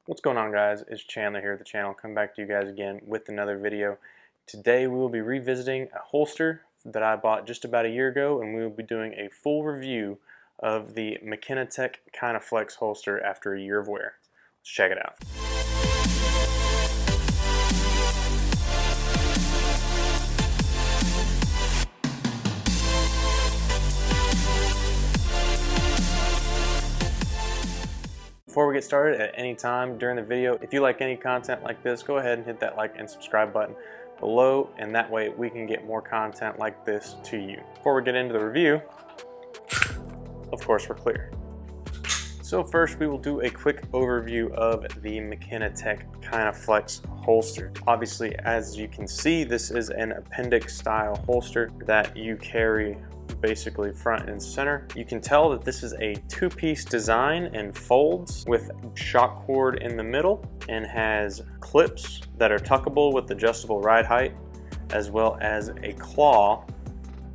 What's going on, guys? It's Chandler here at the channel. Come back to you guys again with another video. Today we will be revisiting a holster that I bought just about a year ago, and we will be doing a full review of the McKinatec Kina Flex holster after a year of wear. Let's check it out. Before we get started, at any time during the video, if you like any content like this, go ahead and hit that like and subscribe button below, and that way we can get more content like this to you. Before we get into the review, of course we're clear. So first we will do a quick overview of the McKinatec Kina Flex holster. Obviously, as you can see, this is an appendix style holster that you carry basically front and center. You can tell that this is a two-piece design and folds with shock cord in the middle, and has clips that are tuckable with adjustable ride height, as well as a claw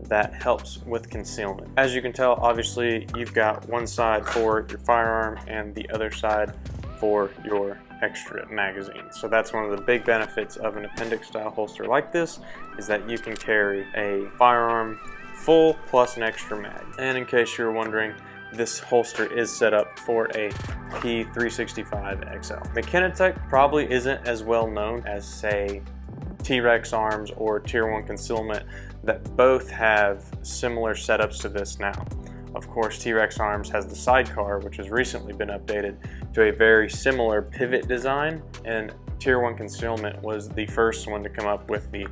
that helps with concealment. As you can tell, obviously you've got one side for your firearm and the other side for your extra magazine. So that's one of the big benefits of an appendix style holster like this, is that you can carry a firearm full plus an extra mag. And in case you're wondering, this holster is set up for a P365 XL. McKinatec probably isn't as well known as, say, T-Rex Arms or Tier 1 Concealment, that both have similar setups to this now. Of course, T-Rex Arms has the sidecar, which has recently been updated to a very similar pivot design, and Tier 1 Concealment was the first one to come up with the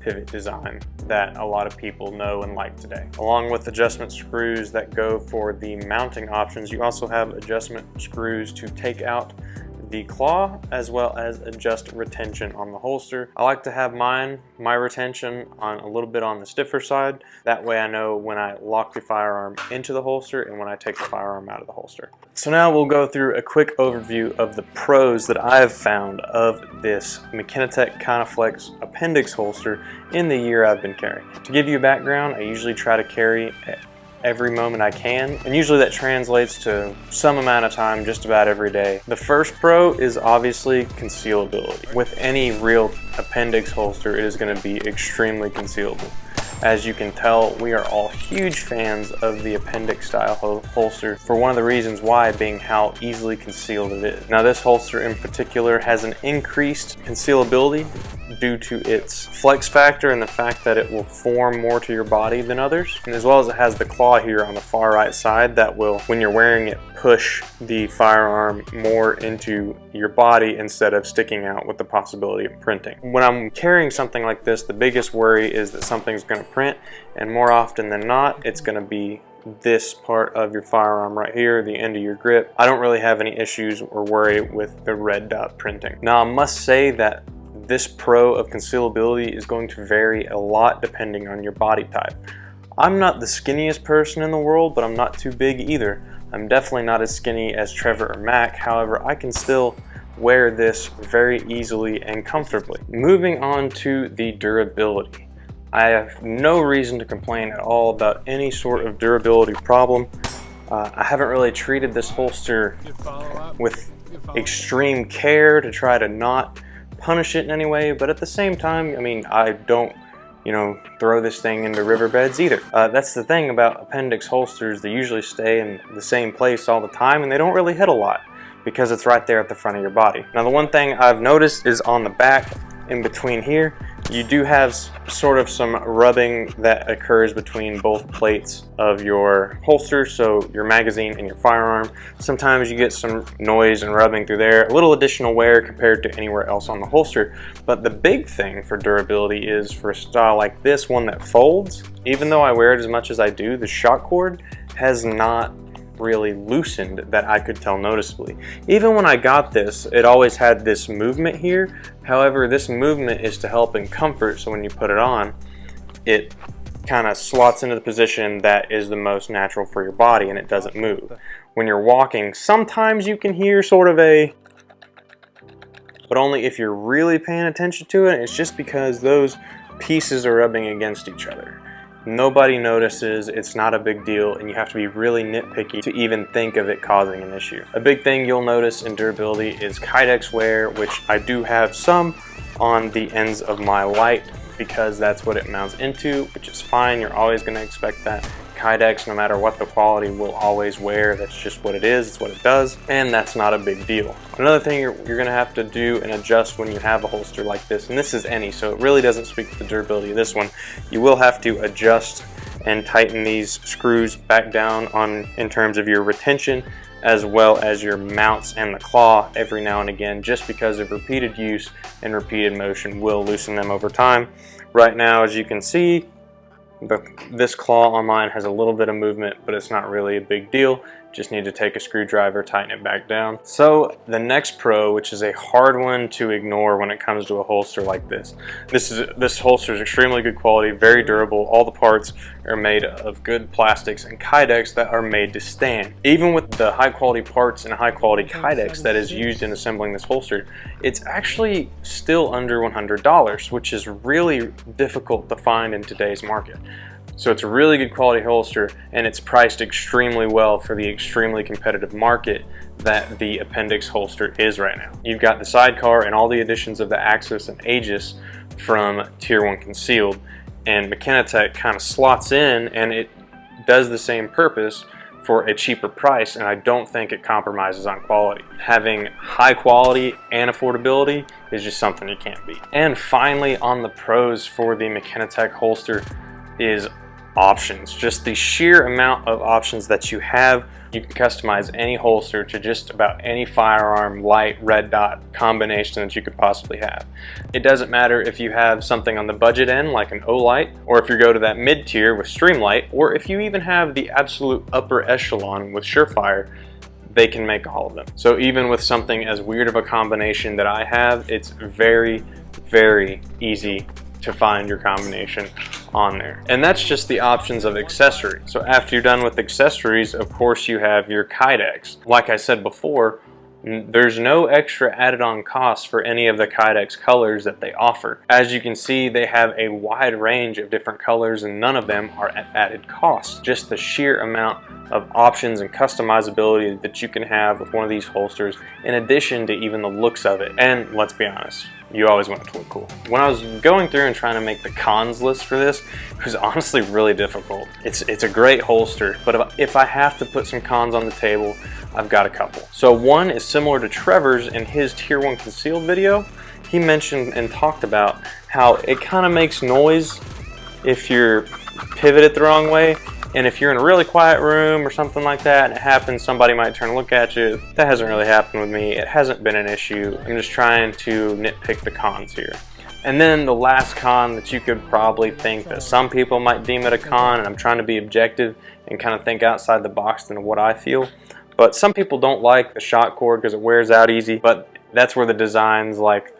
pivot design that a lot of people know and like today. Along with adjustment screws that go for the mounting options, you also have adjustment screws to take out the claw, as well as adjust retention on the holster. I like to have my retention on a little bit on the stiffer side. That way I know when I lock the firearm into the holster and when I take the firearm out of the holster. So now we'll go through a quick overview of the pros that I have found of this McKinatec Kina Flex appendix holster in the year I've been carrying. To give you a background, I usually try to carry every moment I can, and usually that translates to some amount of time just about every day. The first pro is obviously concealability. With any real appendix holster, it is going to be extremely concealable. As you can tell, we are all huge fans of the appendix style holster, for one of the reasons why being how easily concealed it is. Now, this holster in particular has an increased concealability due to its flex factor and the fact that it will form more to your body than others, and as well as it has the claw here on the far right side that will, when you're wearing it, push the firearm more into your body instead of sticking out with the possibility of printing. When I'm carrying something like this, the biggest worry is that something's going to print, and more often than not it's going to be this part of your firearm right here, the end of your grip. I don't really have any issues or worry with the red dot printing. Now, I must say that this pro of concealability is going to vary a lot depending on your body type. I'm not the skinniest person in the world, but I'm not too big either. I'm definitely not as skinny as Trevor or Mac. However, I can still wear this very easily and comfortably. Moving on to the durability. I have no reason to complain at all about any sort of durability problem. I haven't really treated this holster with extreme care to try to not punish it in any way, but at the same time, I mean, I don't, throw this thing into riverbeds either. That's the thing about appendix holsters, they usually stay in the same place all the time, and they don't really hit a lot because it's right there at the front of your body. Now, the one thing I've noticed is on the back, in between here, you do have sort of some rubbing that occurs between both plates of your holster, so your magazine and your firearm. Sometimes you get some noise and rubbing through there, a little additional wear compared to anywhere else on the holster. But the big thing for durability is, for a style like this, one that folds, even though I wear it as much as I do, the shock cord has not really loosened that I could tell noticeably. Even when I got this, it always had this movement here. However, this movement is to help in comfort, so when you put it on, it kind of slots into the position that is the most natural for your body, and it doesn't move. When you're walking, sometimes you can hear sort of a, but only if you're really paying attention to it. It's just because those pieces are rubbing against each other. Nobody notices, it's not a big deal, and you have to be really nitpicky to even think of it causing an issue. A big thing you'll notice in durability is Kydex wear, which I do have some on the ends of my light because that's what it mounts into, which is fine. You're always going to expect that. Kydex, no matter what the quality, will always wear. That's just what it is, it's what it does, and that's not a big deal. Another thing you're going to have to do and adjust when you have a holster like this, and this is any, so it really doesn't speak to the durability of this one, you will have to adjust and tighten these screws back down in terms of your retention, as well as your mounts and the claw every now and again, just because of repeated use and repeated motion will loosen them over time. Right now, as you can see, this claw on mine has a little bit of movement, but it's not really a big deal. Just need to take a screwdriver, tighten it back down. So the next pro, which is a hard one to ignore when it comes to a holster like this. This holster is extremely good quality, very durable. All the parts are made of good plastics and Kydex that are made to stand. Even with the high quality parts and high quality Kydex that is used in assembling this holster, it's actually still under $100, which is really difficult to find in today's market. So it's a really good quality holster, and it's priced extremely well for the extremely competitive market that the Appendix holster is right now. You've got the sidecar and all the additions of the Axis and Aegis from Tier 1 Concealed, and McKinatec kind of slots in and it does the same purpose for a cheaper price, and I don't think it compromises on quality. Having high quality and affordability is just something you can't beat. And finally, on the pros for the McKinatec holster is options. Just the sheer amount of options that you have. You can customize any holster to just about any firearm, light, red dot combination that you could possibly have. It doesn't matter if you have something on the budget end like an O-Light, or if you go to that mid tier with Streamlight, or if you even have the absolute upper echelon with Surefire, they can make all of them. So even with something as weird of a combination that I have, it's very, very easy to find your combination on there. And that's just the options of accessories. So after you're done with accessories, of course you have your Kydex. Like I said before, there's no extra added on cost for any of the Kydex colors that they offer. As you can see, they have a wide range of different colors and none of them are at added cost. Just the sheer amount of options and customizability that you can have with one of these holsters, in addition to even the looks of it. And let's be honest, you always want it to look cool. When I was going through and trying to make the cons list for this, it was honestly really difficult. It's a great holster, but if I have to put some cons on the table, I've got a couple. So one is similar to Trevor's in his Tier 1 Concealed video. He mentioned and talked about how it kind of makes noise if you're pivoted the wrong way. And if you're in a really quiet room or something like that and it happens, somebody might turn and look at you. That hasn't really happened with me. It hasn't been an issue. I'm just trying to nitpick the cons here. And then the last con that you could probably think that some people might deem it a con, and I'm trying to be objective and kind of think outside the box than what I feel. But some people don't like the shock cord because it wears out easy, but that's where the designs like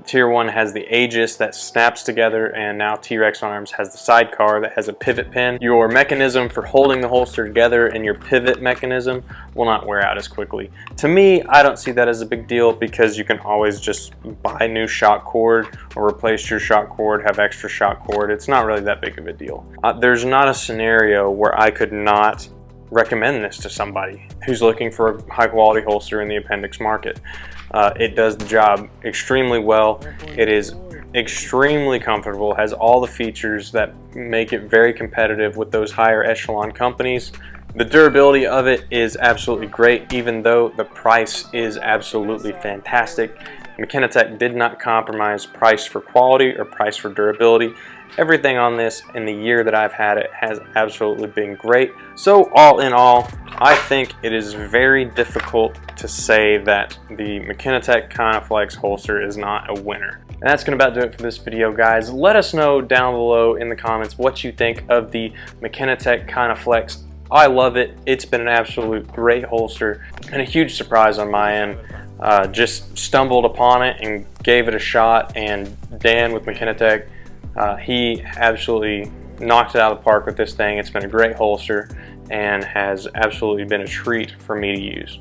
Tier 1 has the Aegis that snaps together, and now T-Rex Arms has the sidecar that has a pivot pin. Your mechanism for holding the holster together and your pivot mechanism will not wear out as quickly. To me, I don't see that as a big deal because you can always just buy new shock cord or replace your shock cord, have extra shock cord. It's not really that big of a deal. There's not a scenario where I could not recommend this to somebody who's looking for a high quality holster in the Appendix market. It does the job extremely well. It is extremely comfortable, has all the features that make it very competitive with those higher echelon companies. The durability of it is absolutely great, even though the price is absolutely fantastic. McKinatec did not compromise price for quality or price for durability. Everything on this in the year that I've had it has absolutely been great. So all in all, I think it is very difficult to say that the McKinatec Kina Flex holster is not a winner. And that's going to about do it for this video, guys. Let us know down below in the comments what you think of the McKinatec Kina Flex. I love it. It's been an absolute great holster and a huge surprise on my end. Just stumbled upon it and gave it a shot, and Dan with McKinatec, he absolutely knocked it out of the park with this thing. It's been a great holster and has absolutely been a treat for me to use.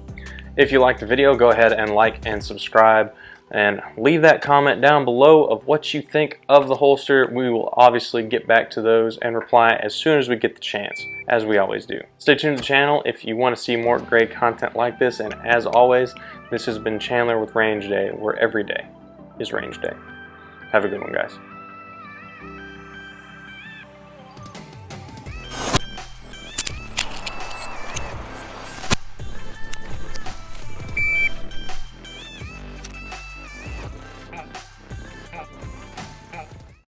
If you liked the video, go ahead and like and subscribe. And leave that comment down below of what you think of the holster. We will obviously get back to those and reply as soon as we get the chance, as we always do. Stay tuned to the channel if you want to see more great content like this, and as always, this has been Chandler with Range Day, where every day is Range Day. Have a good one, guys.